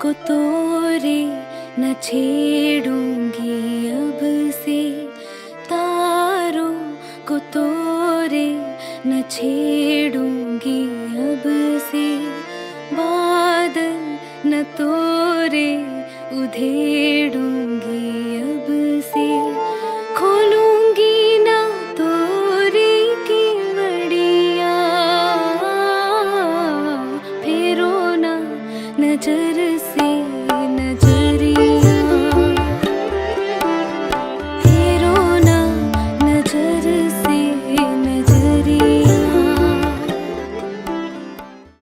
को तोरे न छेड़ूंगी अब से, तारों को तोरे न छेड़ूंगी अब से, बादल न तोरे उधेड़ूंगी